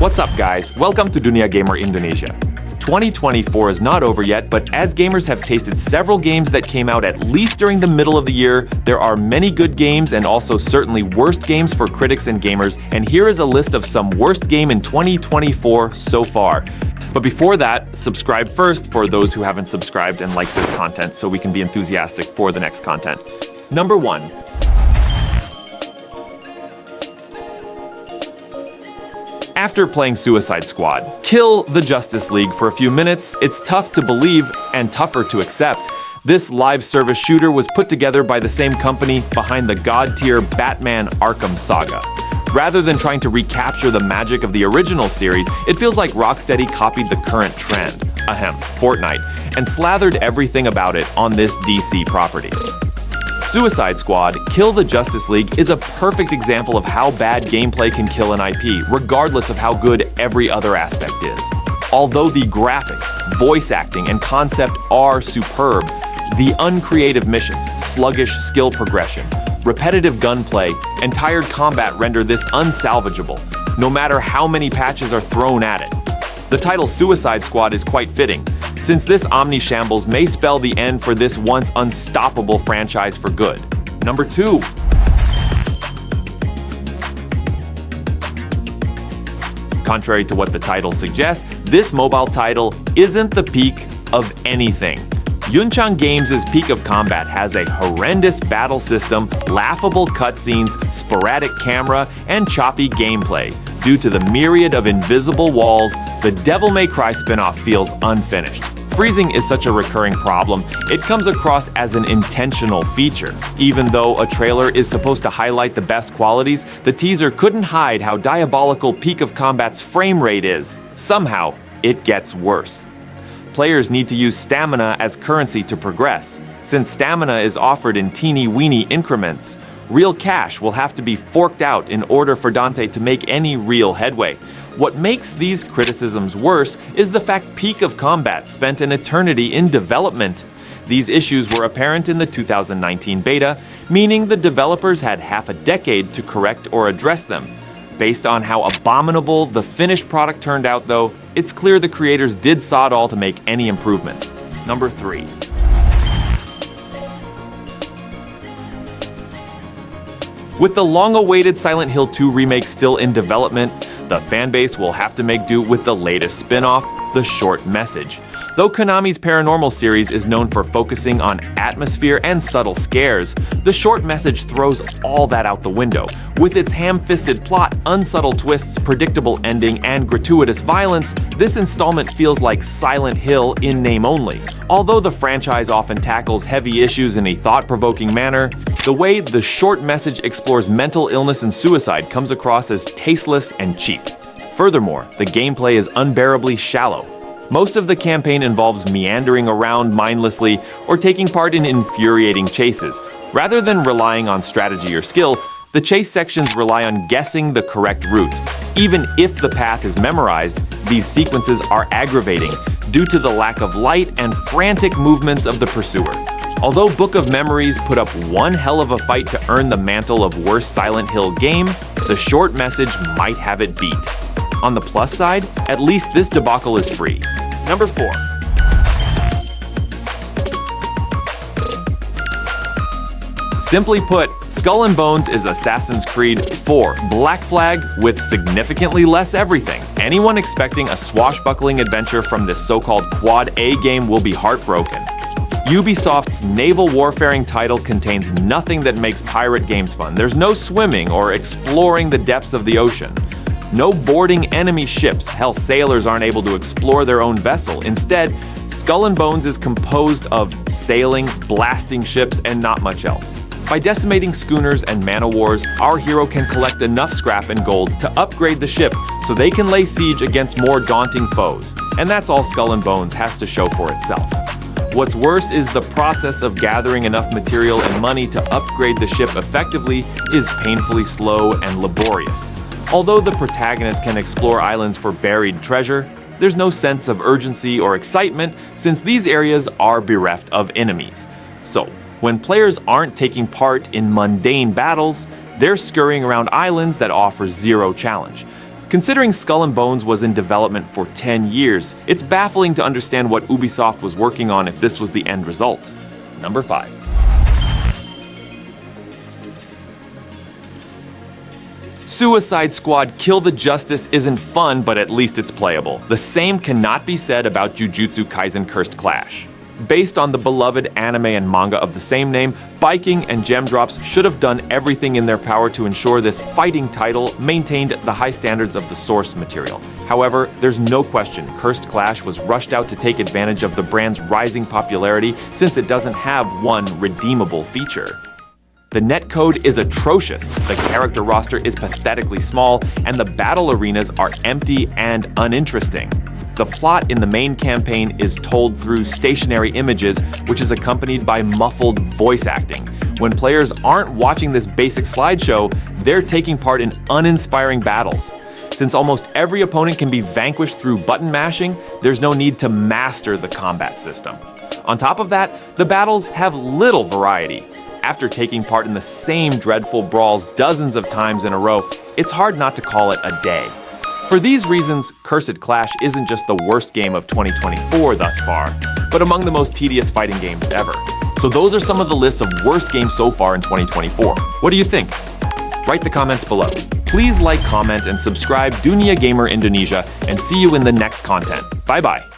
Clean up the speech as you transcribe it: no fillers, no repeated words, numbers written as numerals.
What's up guys, welcome to Dunia Gamer Indonesia. 2024 is not over yet, but as gamers have tasted several games that came out at least during the middle of the year, there are many good games and also certainly worst games for critics and gamers, and here is a list of some worst game in 2024 so far. But before that, subscribe first for those who haven't subscribed and like this content so we can be enthusiastic for the next content. Number 1. After playing Suicide Squad, kill the Justice League for a few minutes, it's tough to believe and tougher to accept. This live service shooter was put together by the same company behind the god-tier Batman Arkham Saga. Rather than trying to recapture the magic of the original series, it feels like Rocksteady copied the current trend, Fortnite, and slathered everything about it on this DC property. Suicide Squad, Kill the Justice League is a perfect example of how bad gameplay can kill an IP, regardless of how good every other aspect is. Although the graphics, voice acting, and concept are superb, the uncreative missions, sluggish skill progression, repetitive gunplay, and tired combat render this unsalvageable, no matter how many patches are thrown at it. The title Suicide Squad is quite fitting, since this omni-shambles may spell the end for this once unstoppable franchise for good. Number 2. Contrary to what the title suggests, this mobile title isn't the peak of anything. Yunchang Games' Peak of Combat has a horrendous battle system, laughable cutscenes, sporadic camera, and choppy gameplay. Due to the myriad of invisible walls, the Devil May Cry spin-off feels unfinished. Freezing is such a recurring problem, it comes across as an intentional feature. Even though a trailer is supposed to highlight the best qualities, the teaser couldn't hide how diabolical Peak of Combat's frame rate is. Somehow, it gets worse. Players need to use stamina as currency to progress. Since stamina is offered in teeny-weeny increments, real cash will have to be forked out in order for Dante to make any real headway. What makes these criticisms worse is the fact Peak of Combat spent an eternity in development. These issues were apparent in the 2019 beta, meaning the developers had half a decade to correct or address them. Based on how abominable the finished product turned out though, it's clear the creators did sod all to make any improvements. Number 3. With the long-awaited Silent Hill 2 remake still in development, the fanbase will have to make do with the latest spin-off, The Short Message. Though Konami's Paranormal series is known for focusing on atmosphere and subtle scares, The Short Message throws all that out the window. With its ham-fisted plot, unsubtle twists, predictable ending, and gratuitous violence, this installment feels like Silent Hill in name only. Although the franchise often tackles heavy issues in a thought-provoking manner, the way The Short Message explores mental illness and suicide comes across as tasteless and cheap. Furthermore, the gameplay is unbearably shallow. Most of the campaign involves meandering around mindlessly or taking part in infuriating chases. Rather than relying on strategy or skill, the chase sections rely on guessing the correct route. Even if the path is memorized, these sequences are aggravating due to the lack of light and frantic movements of the pursuer. Although Book of Memories put up one hell of a fight to earn the mantle of worst Silent Hill game, The Short Message might have it beat. On the plus side, at least this debacle is free. Number 4. Simply put, Skull and Bones is Assassin's Creed 4 Black Flag with significantly less everything. Anyone expecting a swashbuckling adventure from this so-called Quad A game will be heartbroken. Ubisoft's naval warfaring title contains nothing that makes pirate games fun. There's no swimming or exploring the depths of the ocean. No boarding enemy ships, hell, sailors aren't able to explore their own vessel. Instead, Skull and Bones is composed of sailing, blasting ships, and not much else. By decimating schooners and man-o'-wars, our hero can collect enough scrap and gold to upgrade the ship so they can lay siege against more daunting foes. And that's all Skull and Bones has to show for itself. What's worse is the process of gathering enough material and money to upgrade the ship effectively is painfully slow and laborious. Although the protagonist can explore islands for buried treasure, there's no sense of urgency or excitement since these areas are bereft of enemies. So, when players aren't taking part in mundane battles, they're scurrying around islands that offer zero challenge. Considering Skull and Bones was in development for 10 years, it's baffling to understand what Ubisoft was working on if this was the end result. Number 5. Suicide Squad Kill the Justice isn't fun, but at least it's playable. The same cannot be said about Jujutsu Kaisen Cursed Clash. Based on the beloved anime and manga of the same name, Biking and Gem Drops should have done everything in their power to ensure this fighting title maintained the high standards of the source material. However, there's no question Cursed Clash was rushed out to take advantage of the brand's rising popularity since it doesn't have one redeemable feature. The netcode is atrocious, the character roster is pathetically small, and the battle arenas are empty and uninteresting. The plot in the main campaign is told through stationary images, which is accompanied by muffled voice acting. When players aren't watching this basic slideshow, they're taking part in uninspiring battles. Since almost every opponent can be vanquished through button mashing, there's no need to master the combat system. On top of that, the battles have little variety. After taking part in the same dreadful brawls dozens of times in a row, it's hard not to call it a day. For these reasons, Cursed Clash isn't just the worst game of 2024 thus far, but among the most tedious fighting games ever. So those are some of the lists of worst games so far in 2024. What do you think? Write the comments below. Please like, comment, and subscribe Dunia Gamer Indonesia, and see you in the next content. Bye bye.